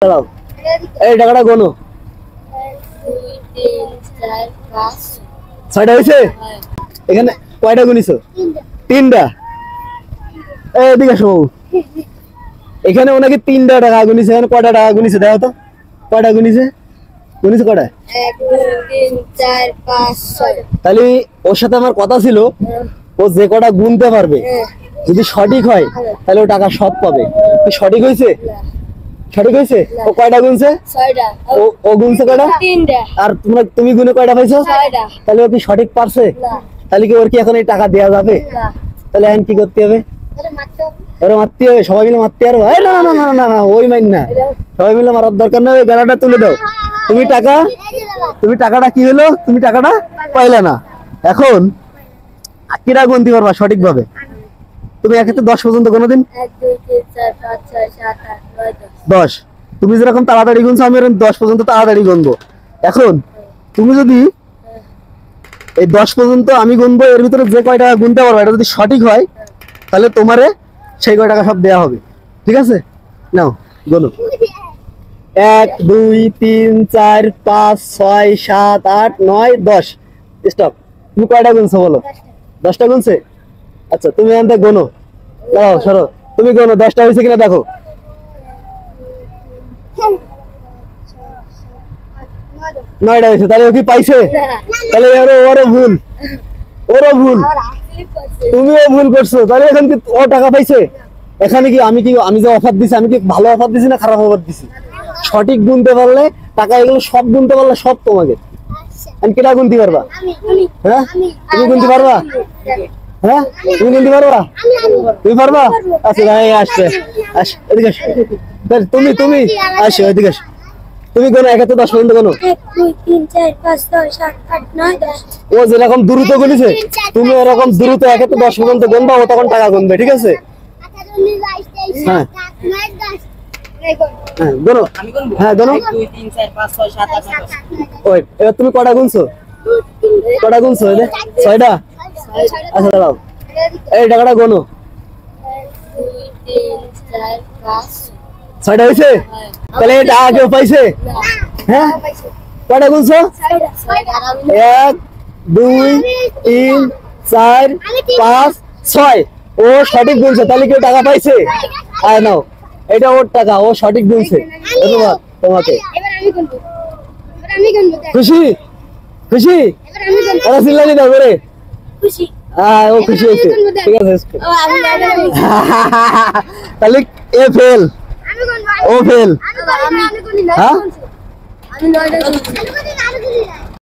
দাঁড়াও, এই টাকাটা গোনো। 6টা হয়েছে? এখানে কয়টা গুনিছো? 3টা। এদিকে আসো বাবু। এখানে ওনাকে 3টা টাকা গুনিছে, এখানে কয়টা টাকা গুনিছে দেখো তো, কয়টা গুনিছে? গুনিছে কয়টা? 1 2 3 4 5 6। তাহলে ওর সাথে আমার কথা ছিল, ও যে কটা গুনতে পারবে যদি সঠিক হয় তাহলে ও টাকা সব পাবে। কি সঠিক হয়েছে? সঠিক হয়েছে? ও কয়টা গুনছে? 6টা। ও গুনছে কয়টা? 3টা। আর তুমি গুনে কয়টা পাইছো? 6টা। তাহলে ও কি সঠিক পারছে? না। তাহলে কি ওর কি এখন এই টাকা দেওয়া যাবে? না। তাহলে এখন কি করতে হবে? আরে মাত্র ওরা মারতে হবে, সবাই মিলে মারতে পারবো? এই না না না না না, ওই মাইন না, সবাই মিলে মারার দরকার নেই। গাড়াটা তুলে দাও। তুমি টাকাটা কি হলো? তুমি টাকাটা পাইলে না। এখন কিরা গুনতে পারবা সঠিক ভাবে? তুমি এক্ষেত্রে 10 পর্যন্ত কোনোদিন 1 2 3 4 5 6 7 8 9 10, তুমি যেরকম তাড়াতাড়ি গুনছো আমি এরকম 10 পর্যন্ত তাড়াতাড়ি গুনবো। এখন তুমি যদি এই 10 পর্যন্ত আমি গুনবো, এর ভিতরে যে কয় টাকা গুনতে পারবো এটা যদি সঠিক হয় তাহলে তোমারে সেই কয় টাকা সব দেওয়া হবে। ঠিক আছে, নাও গোনো। 1 2 3 4 5 6 7 8 9 10। স্টপ। তুমি কয়টা গুনছো বলো? 10টা গুনছে? আচ্ছা, তুমি এখান থেকে গোনো। দাঁড়াও, সরো। তুমি গোনো 10টা হয়েছে কিনা দেখো। 9টা হয়েছে, তাহলে ও কি পাইছে? তাহলে ওরও ভুল, ওরও ভুল, তুমিও ভুল করছো। তাহলে এখন কি ও টাকা পাইছে? এখানে কি আমি যে অফার দিছি, আমি কি ভালো অফার দিছি না খারাপ অফার দিছি? সঠিক গুনতে পারলে টাকা, এগুলো সব গুনতে পারলে সব তোমাকে। আমি কেটা গুনতে পারবা? হ্যাঁ, তুমি গুনতে পারবা? হ্যাঁ, তুমি গুনতে পারবা? তুমি পারবা? আচ্ছা, এই আসবে, এদিকে আসো। তুমি আসো, এদিকে আসো। তুমি গোনো 1 থেকে 10 পর্যন্ত গোনো। 1 2 3 4 5 6 7 8 9 10। ও যেরকম দ্রুত গুনিছে তুমি ওরকম দ্রুত 1 থেকে 10 পর্যন্ত গুনবা, ও তখন টাকা গুনবে। ঠিক আছে? হ্যাঁ হ্যাঁ, গোনো। হ্যাঁ, গোনো। 1 2 3 4 5 6 7 8 9 10। ওই এবার তুমি কটা গুনছো? কটা গুনছো? 6টা। আচ্ছা, দাঁড়াও, এই টাকাটা গোনো। 1 2 3 4 5 6টা হয়েছে? তাহলে এই টাকা কেউ পাইছে? হ্যাঁ, কটা গুনছো? 1 2 3 4 5 6। ও সঠিক গুনছে, তাহলে কেউ টাকা পাইছে? আয় নাও, এটা ওর টাকা, ও সঠিক গুনছে। ধন্যবাদ তোমাকে। এবার আমি গুনবো। এবার আমি গুনবো। খুশি? খুশি? এবার আমি গুনবো। ওরা চিল্লানি দাও করে। খুশি। হ্যাঁ, ও খুশি হয়েছে। ঠিক আছে। ও আমি নয়টা গুনবো। তাহলে এ ফেল, আমি গুনবো। ও ফেল। আমি গুনি না। হ্যাঁ? আমি 9টা গুনছি। আমি গুনি না।